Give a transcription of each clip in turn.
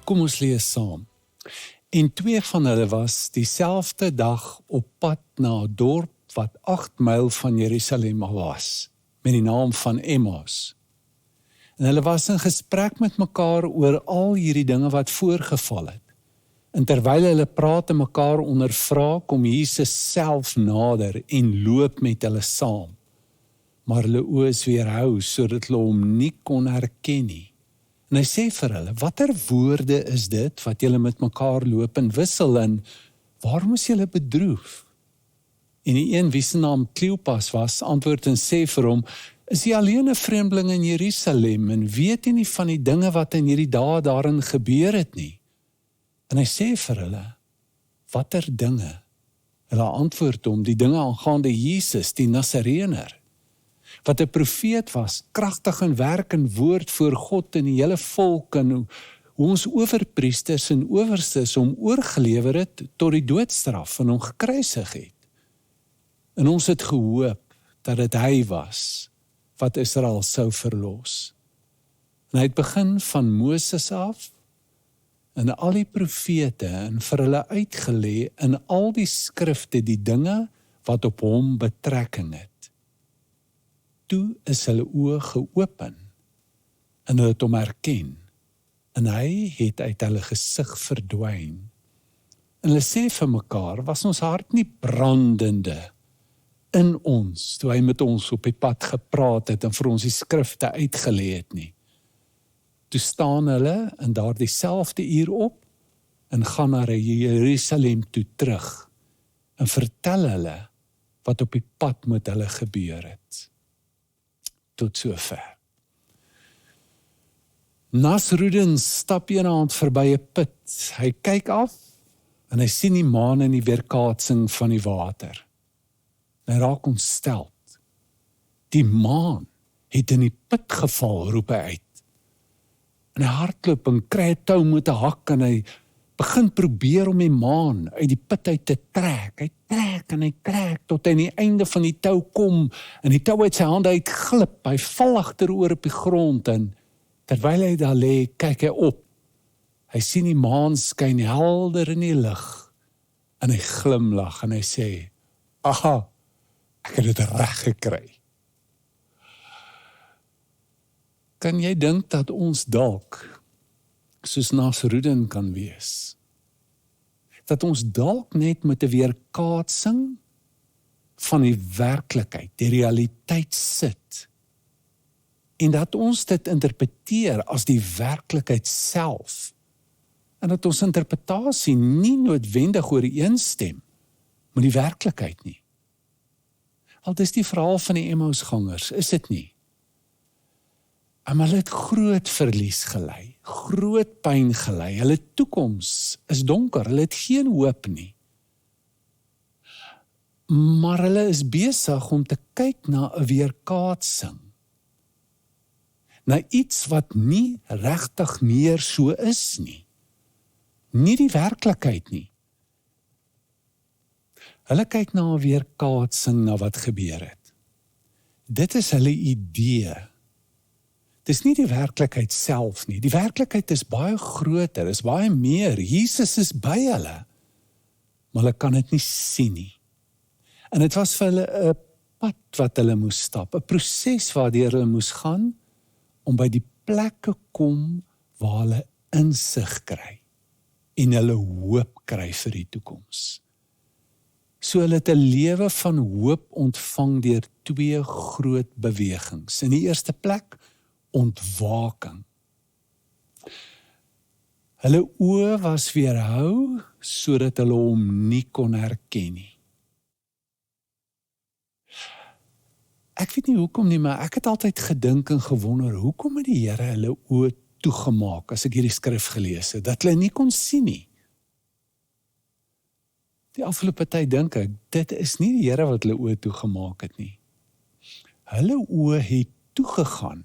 Kom ons lees saam. En 2 van hulle was dieselfde dag op pad na 'n dorp wat 8 myl van Jerusalem was, met die naam van Emmaus. En hulle was in gesprek met mekaar oor al hierdie dinge wat voorgeval het. En terwyl hulle praat en mekaar ondervra, kom Jesus self nader en loop met hulle saam. Maar hulle oë is weerhou, sodat hulle hom nie kon herken nie. En hy sê vir hulle, watter woorde is dit wat julle met mekaar loop en wissel en waarom is julle bedroef? En die een wie se naam Kleopas was, antwoord en sê vir hom, is jy alleen 'n vreemdeling in Jerusalem en weet jy nie van die dinge wat in hierdie dae daarin gebeur het nie? En hy sê vir hulle, watter dinge? Hulle antwoord hom, die dinge aangaande Jesus, die Nasareëner, wat 'n profeet was, kragtig in werk en woord voor God en die hele volk, en hoe ons owerpriesters en owerstes hom oorgelewer het tot die doodstraf en hom gekruisig het. En ons het gehoop dat dit hy was wat Israel sou verlos. En hy het begin van Moses af en al die profete en vir hulle uitgelê in al die skrifte die dinge wat op hom betrekking het. Toe is hulle oë geopen en hulle het hom herken en hy het uit hulle gesig verdwyn. En hulle sê vir mekaar, was ons hart nie brandende in ons, toe hy met ons op die pad gepraat het en vir ons die skrifte uitgelê het nie. Toe staan hulle in daardie selfde uur op en gaan na Jerusalem toe terug en vertel hulle wat op die pad met hulle gebeur het. Tot sover. Nasrudin stap eendag verby 'n put. Hy kyk af en hy sien die maan in die weerkaatsing van die water. Hy raak ontsteld. Die maan het in die put geval, roep hy uit. En hy hardloop en kry 'n tou met 'n hak en hy begin probeer om die maan uit die put uit te trek. Hy trek en hy trek tot hy aan die einde van die tou kom en die tou uit sy hande uitglip. Hy val agteroor op die grond en terwyl hy daar lê, kyk hy op. Hy sien die maan skyn helder in die lig en hy glimlag en hy sê, aha, ek het dit reg gekry. Kan jy dink dat ons dalk soos Nasrudin kan wees? Dat ons dalk net met 'n weerkaatsing van die werklikheid, die realiteit sit, en dat ons dit interpreteer as die werklikheid self, en dat ons interpretasie nie noodwendig ooreenstem met die werklikheid nie. Al dis die verhaal van die Emmausgangers, is dit nie? Maar hulle het groot verlies gelei, groot pyn gelei, hulle toekoms is donker, hulle het geen hoop nie. Maar hulle is besig om te kyk na 'n weerkaatsing, na iets wat nie regtig meer so is nie, nie die werklikheid nie. Hulle kyk na 'n weerkaatsing na wat gebeur het. Dit is hulle idee. Dis nie die werklikheid self nie. Die werklikheid is baie groter, is baie meer. Jesus is by hulle, maar hulle kan dit nie sien nie. En dit was vir hulle 'n pad wat hulle moes stap, 'n proses waardeur hulle moes gaan, om by die plekke kom waar hulle insig kry, en hulle hoop kry vir die toekoms. So hulle het 'n lewe van hoop ontvang deur 2 groot bewegings. In die eerste plek, ontwaking. Hulle oë was weerhou, sodat hulle hom nie kon herken nie. Ek weet nie hoekom nie, maar ek het altyd gedink en gewonder, hoekom het die Here hulle oë toegemaak, as ek hierdie skrif gelees het, dat hulle nie kon sien nie. Die afgelope tyd dink ek, dit is nie die Here wat hulle oë toegemaak het nie. Hulle oë het toegegaan,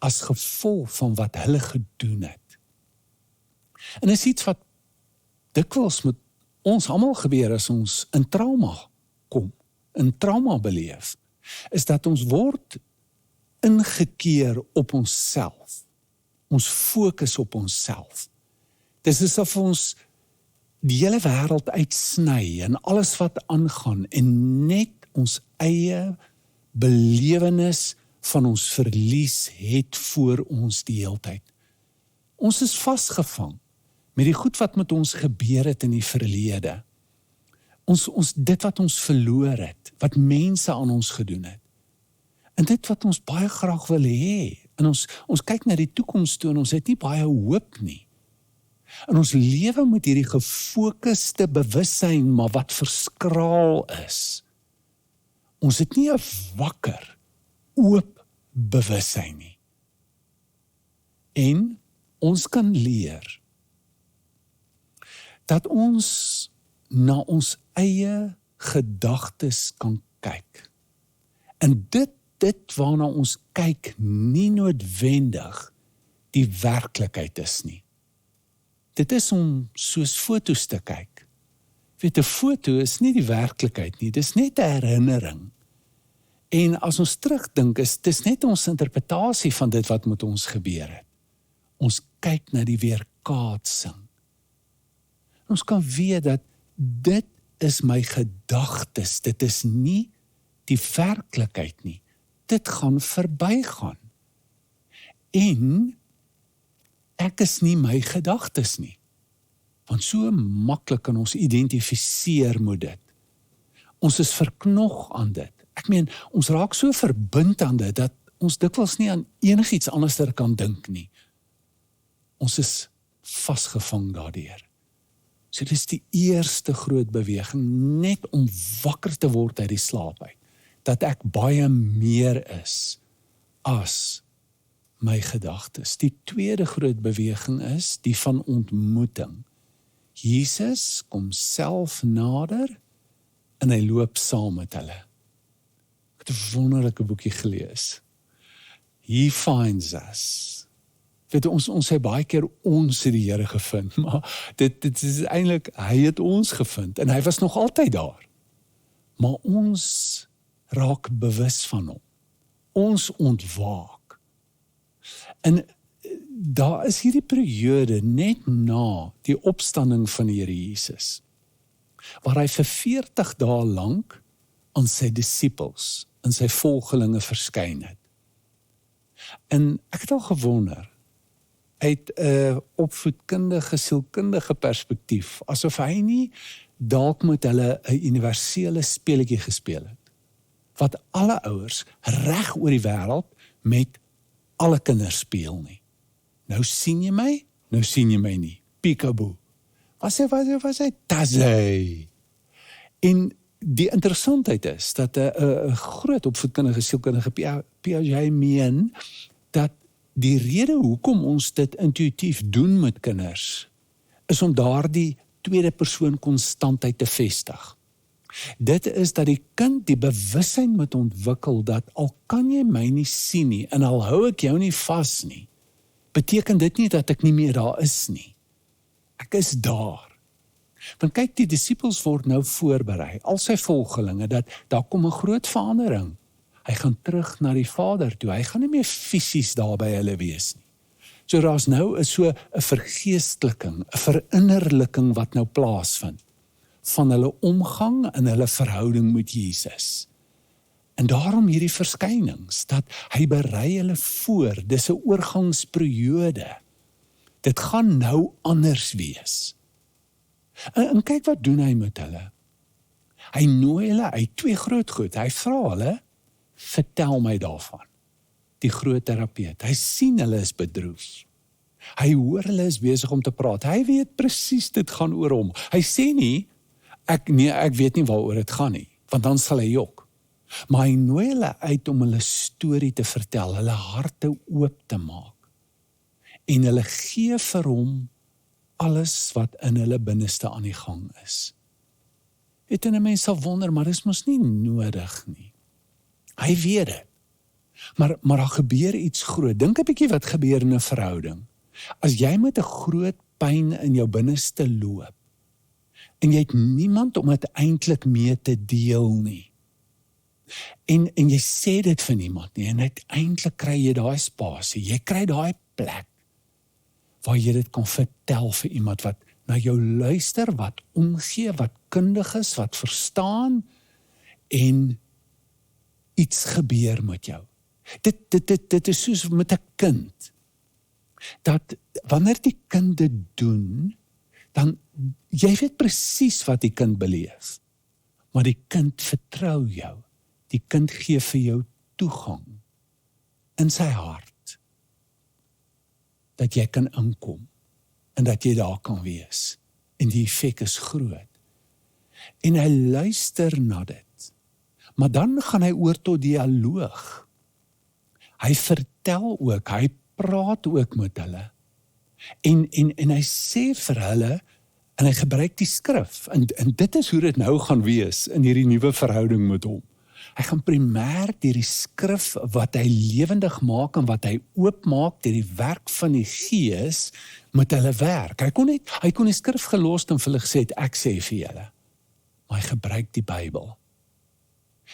as gevolg van wat hulle gedoen het. En is iets wat dikwels met ons almal gebeur as ons in trauma kom, in trauma beleef, is dat ons word ingekeer op onsself. Ons fokus op onsself. Dis asof ons die hele wêreld uitsny en alles wat aangaan en net ons eie belewenis van ons verlies het voor ons die heeltyd. Ons is vasgevang met die goed wat met ons gebeur het in die verlede. Dit wat ons verloor het, wat mense aan ons gedoen het. En dit wat ons baie graag wil hê. En ons kyk na die toekoms toe en ons het nie baie hoop nie. En ons lewe met hierdie gefokuste bewussyn, maar wat verskraal is. Ons het nie 'n wakker, oop bewussyn nie. En ons kan leer dat ons na ons eie gedagtes kan kyk. En dit waarna ons kyk nie noodwendig die werklikheid is nie. Dit is om soos foto's te kyk. Weet, 'n foto is nie die werklikheid nie, dis net 'n herinnering. En as ons terugdink, dis net ons interpretasie van dit wat met ons gebeur het. Ons kyk na die weerkaatsing. Ons kan weet dat dit is my gedagtes, dit is nie die werklikheid nie. Dit gaan verbygaan. En ek is nie my gedagtes nie. Want so maklik kan ons identifiseer met dit. Ons is verknog aan dit. Ek meen, ons raak so verbind aan dit, dat ons dikwels nie aan enigiets anders kan dink nie. Ons is vasgevang daardeur. So dit is die eerste groot beweging, net om wakker te word uit die slaap uit. Dat ek baie meer is as my gedagtes. Die tweede groot beweging is die van ontmoeting. Jesus kom self nader en hy loop saam met hulle. Ek het 'n wonderlike boekie gelees. He finds us. Weet ons sê baie keer ons het die Here gevind, maar dit is eintlik hy het ons gevind en hy was nog altyd daar. Maar ons raak bewus van hom. Ons ontwaak. En daar is hierdie periode net na die opstanding van die Here Jesus, waar hy vir 40 dae lank aan sy disippels en sy volgelinge verskyn het. En ek het al gewonder, uit 'n opvoedkundige, sielkundige perspektief, asof hy nie dalk met hulle 'n universele speletjie gespeel het, wat alle ouers reg oor die wêreld met alle kinders speel nie. Nou sien jy my, nou sien jy my nie. Peekaboo. Was hy? Tazzy. En die interessantheid is, dat 'n groot opvoedkundige, sielkundige Piaget meen, dat die rede hoekom ons dit intuïtief doen met kinders, is om daardie tweede persoon konstantheid te vestig. Dit is dat die kind die bewussyn moet ontwikkel, dat al kan jy my nie sien nie, en al hou ek jou nie vas nie, beteken dit nie dat ek nie meer daar is nie. Ek is daar. Want kyk, die disippels word nou voorberei, al sy volgelinge, dat daar kom 'n groot verandering. Hy gaan terug na die Vader toe, hy gaan nie meer fisies daar by hulle wees nie. So daar's nou so 'n vergeesteliking, 'n verinnerliking wat nou plaasvind, van hulle omgang en hulle verhouding met Jesus. En daarom hierdie verskynings, dat hy berei hulle voor, dis 'n oorgangsperiode. Dit gaan nou anders wees. En kyk wat doen hy met hulle. Hy nooi hulle uit, 2 groot goed. Hy vra hulle, vertel my daarvan. Die groot terapeut. Hy sien hulle is bedroef. Hy hoor hulle is besig om te praat. Hy weet presies dit gaan oor hom. Hy sê nie, ek weet nie waaroor dit gaan nie, want dan sal hy jok. Maar hy nooi hulle uit om hulle storie te vertel, hulle harte oop te maak. En hulle gee vir hom alles wat in hulle binneste aan die gang is. Het en 'n mens sal wonder, maar dis mos nie nodig nie. Hy weet dit. Maar daar gebeur iets groot. Dink 'n bietjie wat gebeur in 'n verhouding. As jy met 'n groot pyn in jou binneste loop, en jy het niemand om dit eintlik mee te deel nie, en jy sê dit vir niemand nie, en uiteindelik kry jy daai spasie, jy kry daai plek, waar jy dit kan vertel vir iemand wat na jou luister, wat omgee, wat kundig is, wat verstaan, en iets gebeur met jou. Dit is soos met 'n kind, dat wanneer die kind dit doen, dan, jy weet presies wat die kind beleef, maar die kind vertrou jou, die kind gee vir jou toegang in sy hart, dat jy kan inkom, en dat jy daar kan wees, en die effek is groot, en hy luister na dit, maar dan gaan hy oor tot dialoog, hy vertel ook, hy praat ook met hulle, en hy sê vir hulle, en hy gebruik die skrif, en dit is hoe dit nou gaan wees, in hierdie nuwe verhouding met hom. Hy gaan primêr deur die skrif, wat hy lewendig maak, en wat hy oopmaak deur die werk van die Gees, met hulle werk. Hy kon die skrif gelos en vir hulle gesê het, ek sê vir julle, maar hy gebruik die Bybel.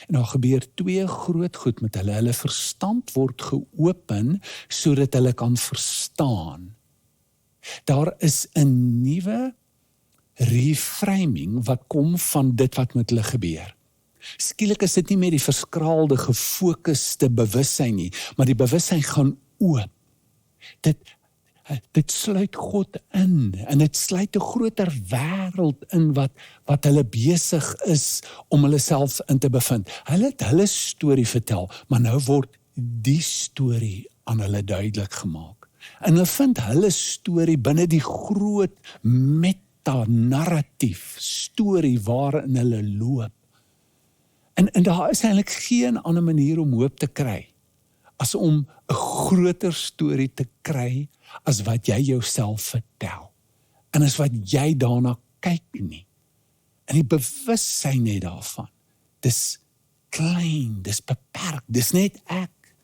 En daar gebeur twee groot goed met hulle. Hulle verstand word geopen, sodat hulle kan verstaan. Daar is 'n nuwe reframing wat kom van dit wat met hulle gebeur. Skielik is dit nie meer die verskraalde, gefokuste bewussyn nie, maar die bewussyn gaan oop. Dit sluit God in, en dit sluit 'n groter wêreld in wat hulle besig is om hulle self in te bevind. Hulle het hulle storie vertel, maar nou word die storie aan hulle duidelik gemaak. En hulle vind hulle storie binne die groot meta-narratief storie waarin hulle loop. En daar is eintlik geen ander manier om hoop te kry as om 'n groter storie te kry as wat jy jouself vertel. En as wat jy daarna kyk nie. En die bewussyn net daarvan. Dis klein, dis beperk, dis net ek.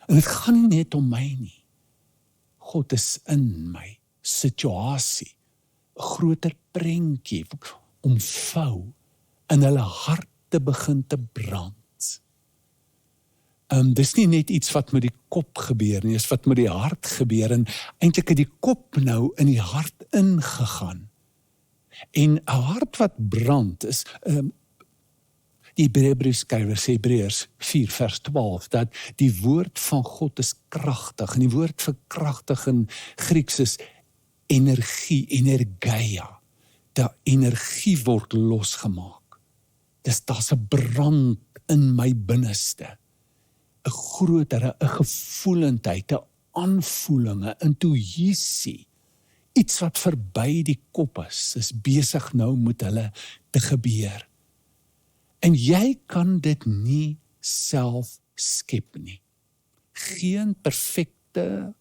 En dit gaan nie net om my nie. God is in my situasie. 'n Groter prentjie omvou in hulle harte begin te brand. Dis nie net iets wat met die kop gebeur nie, dis wat met die hart gebeur, en eintlik het die kop nou in die hart ingegaan. En 'n hart wat brand is, die Hebreërskrywer sê, Hebreërs 4 vers 12, dat die woord van God is kragtig, en die woord vir kragtig in Grieks is energie, energeia. Die energie word losgemaak. Daar's 'n brand in my binneste. 'n grotere, 'n gevoelendheid, 'n aanvoeling, 'n intuïsie, iets wat verby die kop is besig nou met hulle te gebeur. En jy kan dit nie self skep nie. Geen perfekte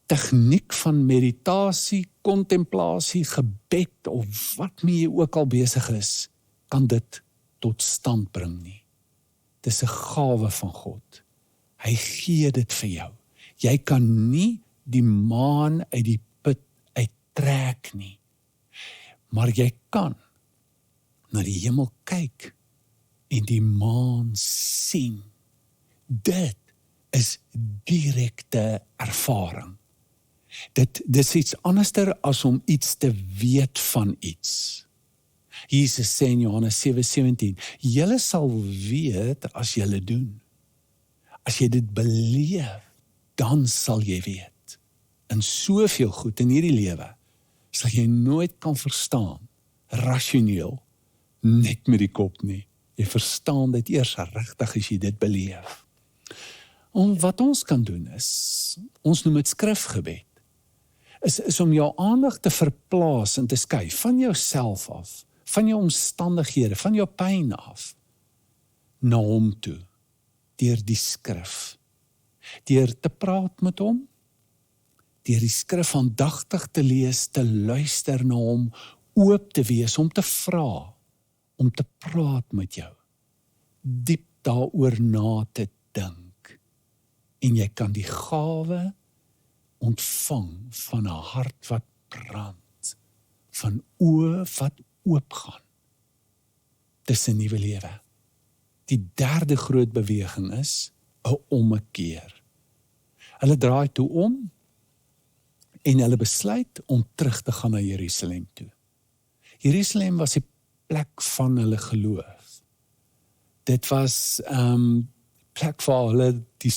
tegniek van meditasie, kontemplasie, gebed, of wat jy ook al besig is, kan dit tot stand bring nie. Dis 'n gawe van God. Hy gee dit vir jou. Jy kan nie die maan uit die put uittrek nie. Maar jy kan na die hemel kyk en die maan sien. Dit is direkte ervaring. Dis iets anderster as om iets te weet van iets. Jesus sê in Johannes 7:17, julle sal weet as julle doen. As jy dit beleef, dan sal jy weet. In soveel goed in hierdie lewe, sal jy nooit kan verstaan, rasioneel, net met die kop nie. Jy verstaan dit eers regtig as jy dit beleef. Wat ons kan doen is, ons noem dit skrifgebed, is om jou aandag te verplaas en te skuif van jouself af, van jou omstandighede, van jou pyn af, na hom toe, deur die skrif, deur te praat met hom, deur die skrif aandagtig te lees, te luister na hom, oop te wees, om te vra, om te praat met jou, diep daaroor na te dink, en jy kan die gawe ontvang van 'n hart wat brand, van oë wat oopgaan. Dis 'n nuwe lewe. Die derde groot beweging is 'n ommekeer. Hulle draai toe om en hulle besluit om terug te gaan na Jerusalem toe. Jerusalem was die plek van hulle geloof. Dit was plek waar hulle die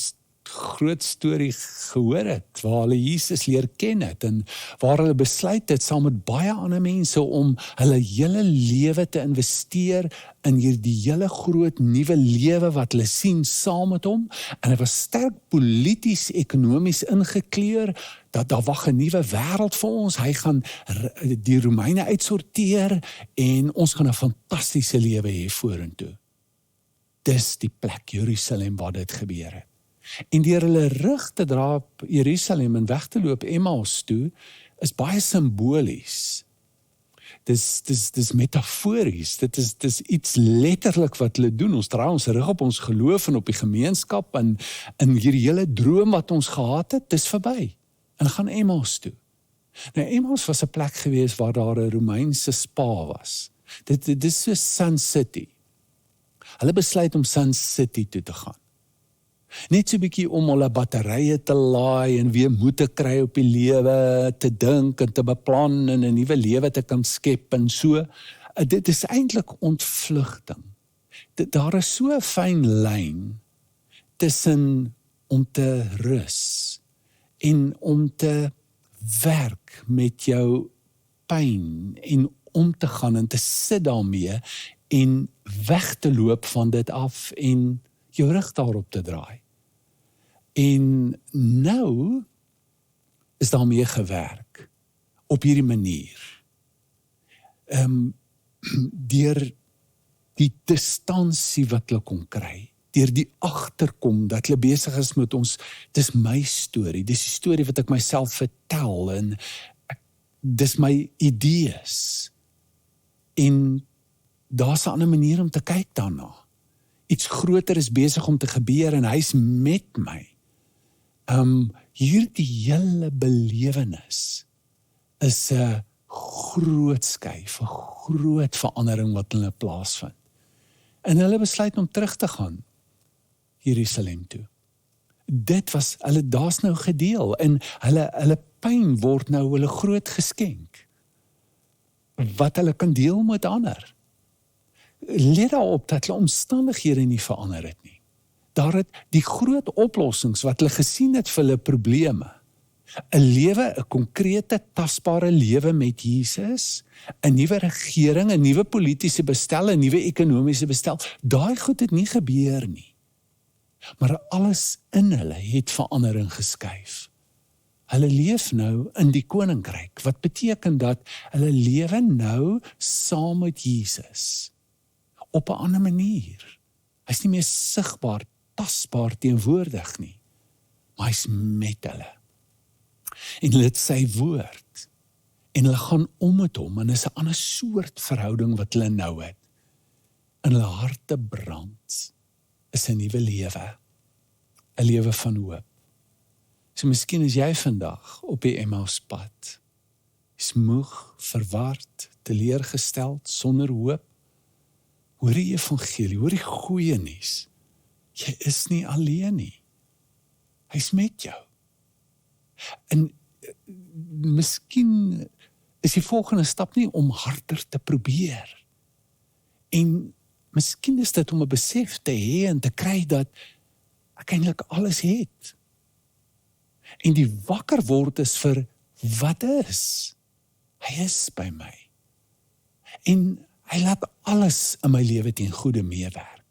groot storie gehoor het, waar hulle Jesus leer ken het, en waar hulle besluit het, saam met baie ander mense, om hulle hele lewe te investeer in hierdie hele groot nuwe lewe wat hulle sien saam met hom, en dit was sterk polities, ekonomies ingekleur, dat daar wag 'n nuwe wêreld vir ons, hy gaan die Romeine uitsorteer, en ons gaan 'n fantastiese lewe hê vorentoe. Dis die plek, Jerusalem, waar dit gebeur het. En deur hulle rug te dra op Jerusalem en weg te loop Emmaus toe, is baie simbolies. Dis metafories, dit is iets letterlik wat hulle doen. Ons draai ons rug op ons geloof en op die gemeenskap, en hierdie hele droom wat ons gehad het, dis verby. En gaan Emmaus toe. Nou, Emmaus was 'n plek gewees waar daar 'n Romeinse spa was. Dit is so Sun City. Hulle besluit om Sun City toe te gaan. Net so 'n bietjie om hulle batterye te laai en weer moed te kry op die lewe, te dink en te beplan en 'n nuwe lewe te kan skep en so. Dit is eintlik ontvlugting. Daar is so 'n fyn lyn tussen om te rus en om te werk met jou pyn en om te gaan en te sit daarmee en weg te loop van dit af en jou rug daarop te draai. En nou is daarmee gewerk op hierdie manier. Deur die distansie wat hulle kon kry, deur die agterkom dat hulle besig is met ons, dis my storie, dis die storie wat ek myself vertel, en dis my idees. En daar's 'n ander manier om te kyk daarna. Iets groter is besig om te gebeur en hy's met my. Hierdie hele belewenis is 'n groot skuif, 'n groot verandering wat hulle plaasvind. En hulle besluit om terug te gaan Jerusalem toe. Dit was, daar's nou gedeel, en hulle pyn word nou hulle groot geskenk, wat hulle kan deel met ander. Let daarop dat hulle omstandighede nie verander het nie. Daar het die groot oplossings wat hulle gesien het vir hulle probleme. 'n lewe, 'n konkrete, tasbare lewe met Jesus, 'n nuwe regering, 'n nuwe politiese bestel, 'n nuwe ekonomiese bestel. Daai goed het nie gebeur nie. Maar alles in hulle het verandering geskuif. Hulle leef nou in die koninkryk, wat beteken dat hulle lewe nou saam met Jesus. Op 'n ander manier. Hy's nie meer sigbaar, tasbaar teenwoordig nie, maar hy's met hulle. En hulle het sy woord, en hulle gaan om met hom, en is 'n ander soort verhouding wat hulle nou het. In hulle harte brand, is 'n nuwe lewe, 'n lewe van hoop. So miskien is jy vandag op die Emmauspad, is moeg, verward, teleurgesteld, sonder hoop. Hoor die evangelie, hoor die goeie nuus. Jy is nie alleen nie. Hy's met jou. En miskien is die volgende stap nie om harder te probeer. En miskien is dit om 'n besef te hê en te kry dat ek eintlik alles het. En die wakker word is vir wat is. Hy is by my. En hy laat alles in my lewe ten goeie meewerk.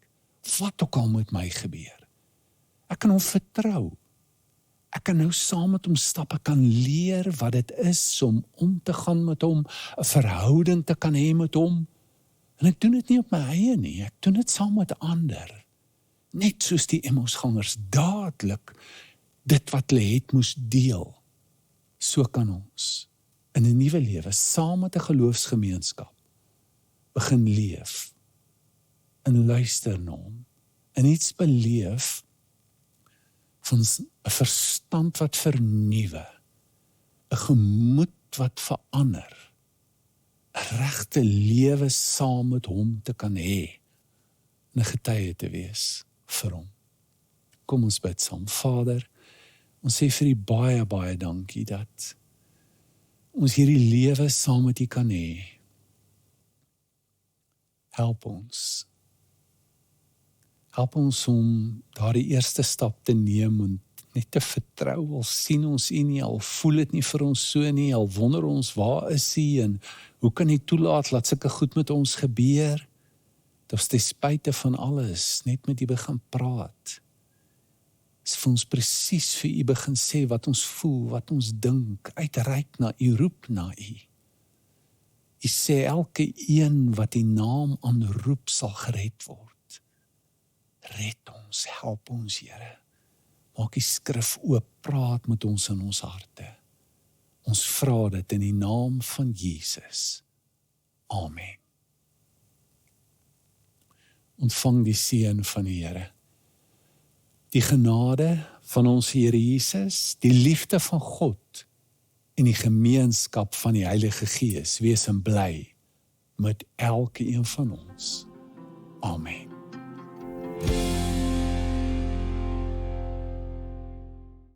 Wat ook al met my gebeur. Ek kan hom vertrou. Ek kan nou saam met hom stap, ek kan leer wat dit is om te gaan met hom, 'n verhouding te kan hê met hom. En ek doen dit nie op my eie nie, ek doen dit saam met ander. Net soos die Emmausgangers dadelik dit wat hulle het moes deel. So kan ons in 'n nuwe lewe saam met 'n geloofsgemeenskap begin leef en luister na hom en iets beleef van 'n verstand wat vernuwe, 'n gemoed wat verander, 'n regte lewe saam met hom te kan hê, 'n getuie te wees vir hom. Kom ons bid saam. Vader, ons sê vir U baie, baie dankie dat ons hierdie lewe saam met U kan hê. Help ons. Help ons om daardie eerste stap te neem en net te vertrou, al sien ons U nie, al voel dit nie vir ons so nie, al wonder ons waar is U en hoe kan U toelaat laat sulke goed met ons gebeur? Dat ons ten spyte van alles net met U begin praat. Is vir ons presies vir U begin sê wat ons voel, wat ons dink, uitreik na U, roep na U. U sê elke een wat U naam aanroep sal gered word. Red ons, help ons, Here. Maak die skrif oop, praat met ons in ons harte. Ons vra dit in die naam van Jesus. Amen. Ontvang die seën van die Here. Die genade van ons Here Jesus, die liefde van God en die gemeenskap van die Heilige Gees wees en bly met elke een van ons. Amen.